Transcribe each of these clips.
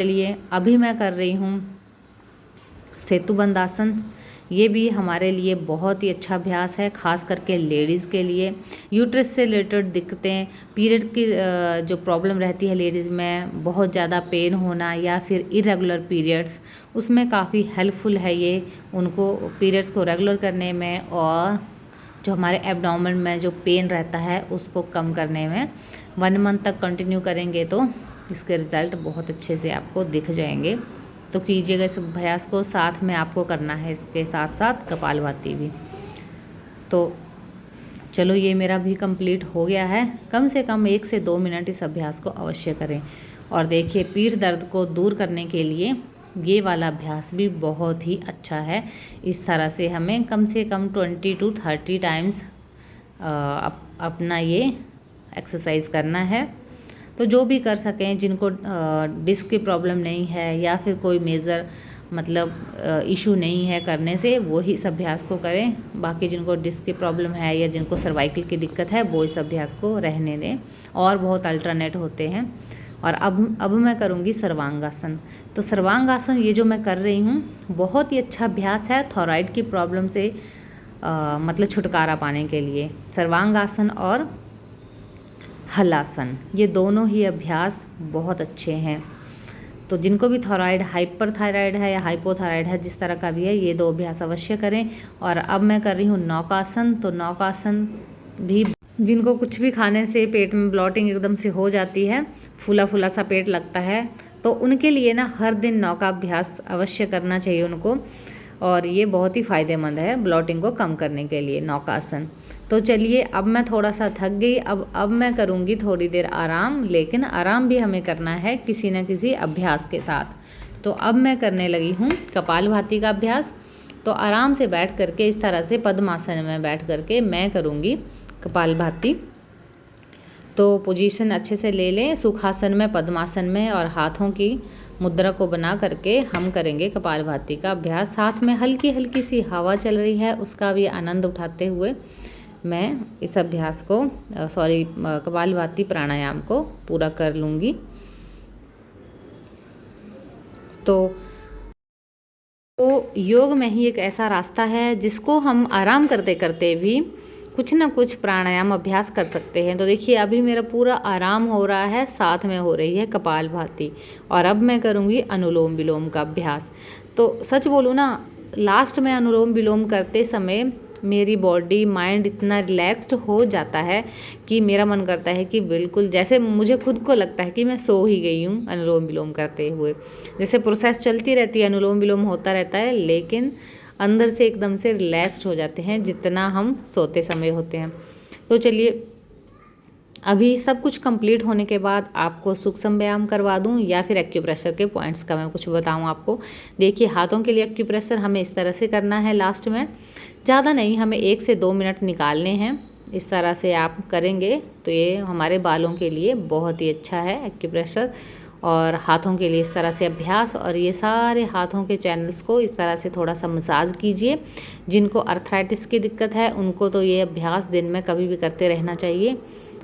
चलिए अभी मैं कर रही हूँ सेतुबंद आसन। ये भी हमारे लिए बहुत ही अच्छा अभ्यास है, खास करके लेडीज़ के लिए। यूट्रस से रिलेटेड दिक्कतें, पीरियड की जो प्रॉब्लम रहती है लेडीज़ में, बहुत ज़्यादा पेन होना या फिर इरेगुलर पीरियड्स, उसमें काफ़ी हेल्पफुल है ये उनको पीरियड्स को रेगुलर करने में, और जो हमारे एब्डोमेन में जो पेन रहता है उसको कम करने में। 1 मंथ तक कंटिन्यू करेंगे तो इसके रिज़ल्ट बहुत अच्छे से आपको दिख जाएंगे। तो कीजिएगा इस अभ्यास को, साथ में आपको करना है इसके साथ साथ कपालभाति भी। तो चलो ये मेरा भी कंप्लीट हो गया है। कम से कम 1 से 2 मिनट इस अभ्यास को अवश्य करें। और देखिए पीठ दर्द को दूर करने के लिए ये वाला अभ्यास भी बहुत ही अच्छा है। इस तरह से हमें कम से कम 20 to 30 टाइम्स अपना ये एक्सरसाइज करना है। तो जो भी कर सकें, जिनको डिस्क की प्रॉब्लम नहीं है या फिर कोई मेजर मतलब इशू नहीं है करने से, वो ही इस अभ्यास को करें। बाकी जिनको डिस्क की प्रॉब्लम है या जिनको सर्वाइकल की दिक्कत है वो इस अभ्यास को रहने दें, और बहुत अल्टरनेट होते हैं। और अब मैं करूँगी सर्वांगासन। तो सर्वांगासन ये जो मैं कर रही हूँ बहुत ही अच्छा अभ्यास है थायराइड की प्रॉब्लम से मतलब छुटकारा पाने के लिए। सर्वांगासन और हलासन, ये दोनों ही अभ्यास बहुत अच्छे हैं। तो जिनको भी थायराइड, हाइपर थायराइड है या हाइपोथायराइड है, जिस तरह का भी है, ये 2 अभ्यास अवश्य करें। और अब मैं कर रही हूँ नौकासन। तो नौकासन भी जिनको कुछ भी खाने से पेट में ब्लॉटिंग एकदम से हो जाती है, फूला फूला सा पेट लगता है, तो उनके लिए ना हर दिन नौका अभ्यास अवश्य करना चाहिए उनको। और ये बहुत ही फ़ायदेमंद है ब्लॉटिंग को कम करने के लिए नौकासन। तो चलिए अब मैं थोड़ा सा थक गई, अब मैं करूँगी थोड़ी देर आराम, लेकिन आराम भी हमें करना है किसी न किसी अभ्यास के साथ। तो अब मैं करने लगी हूँ कपालभाति का अभ्यास। तो आराम से बैठ करके इस तरह से पद्मासन में बैठ करके मैं करूँगी कपालभाति। तो पोजीशन अच्छे से ले लें, सुखासन में, पद्मासन में, और हाथों की मुद्रा को बना करके हम करेंगे कपालभाति का अभ्यास। साथ में हल्की हल्की सी हवा चल रही है, उसका भी आनंद उठाते हुए मैं इस अभ्यास को कपालभाति प्राणायाम को पूरा कर लूँगी। तो योग में ही एक ऐसा रास्ता है जिसको हम आराम करते करते भी कुछ ना कुछ प्राणायाम अभ्यास कर सकते हैं। तो देखिए अभी मेरा पूरा आराम हो रहा है, साथ में हो रही है कपालभाति। और अब मैं करूँगी अनुलोम विलोम का अभ्यास। तो सच बोलूँ ना, लास्ट में अनुलोम विलोम करते समय मेरी बॉडी माइंड इतना रिलैक्स्ड हो जाता है कि मेरा मन करता है कि बिल्कुल जैसे मुझे खुद को लगता है कि मैं सो ही गई हूँ अनुलोम विलोम करते हुए। जैसे प्रोसेस चलती रहती है, अनुलोम विलोम होता रहता है, लेकिन अंदर से एकदम से रिलैक्स्ड हो जाते हैं जितना हम सोते समय होते हैं। तो चलिए अभी सब कुछ कंप्लीट होने के बाद आपको सूक्ष्म व्यायाम करवा दूं या फिर एक्यूप्रेशर के पॉइंट्स का मैं कुछ बताऊं आपको। देखिए हाथों के लिए एक्यूप्रेशर हमें इस तरह से करना है, लास्ट में ज़्यादा नहीं, हमें 1 से 2 मिनट निकालने हैं। इस तरह से आप करेंगे तो ये हमारे बालों के लिए बहुत ही अच्छा है एक्यूप्रेशर। और हाथों के लिए इस तरह से अभ्यास, और ये सारे हाथों के चैनल्स को इस तरह से थोड़ा सा मसाज कीजिए। जिनको अर्थराइटिस की दिक्कत है उनको तो ये अभ्यास दिन में कभी भी करते रहना चाहिए,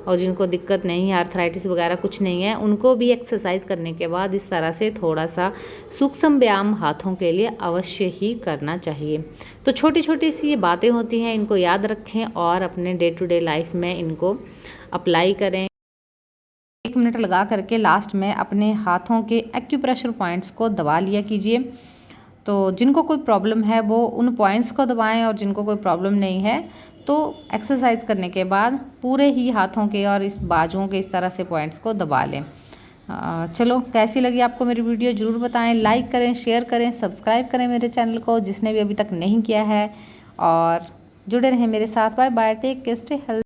और जिनको दिक्कत नहीं है, अर्थराइटिस वगैरह कुछ नहीं है, उनको भी एक्सरसाइज करने के बाद इस तरह से थोड़ा सा सूक्ष्म व्यायाम हाथों के लिए अवश्य ही करना चाहिए। तो छोटी छोटी सी ये बातें होती हैं, इनको याद रखें और अपने डे टू डे लाइफ में इनको अप्लाई करें। 1 मिनट लगा करके लास्ट में अपने हाथों के एक्यूप्रेशर पॉइंट्स को दबा लिया कीजिए। तो जिनको कोई प्रॉब्लम है वो उन पॉइंट्स को दबाएं, और जिनको कोई प्रॉब्लम नहीं है तो एक्सरसाइज करने के बाद पूरे ही हाथों के और इस बाजुओं के इस तरह से पॉइंट्स को दबा लें। चलो कैसी लगी आपको मेरी वीडियो ज़रूर बताएं, लाइक करें, शेयर करें, सब्सक्राइब करें मेरे चैनल को जिसने भी अभी तक नहीं किया है, और जुड़े रहें मेरे साथ। Bye bye, take care, stay healthy.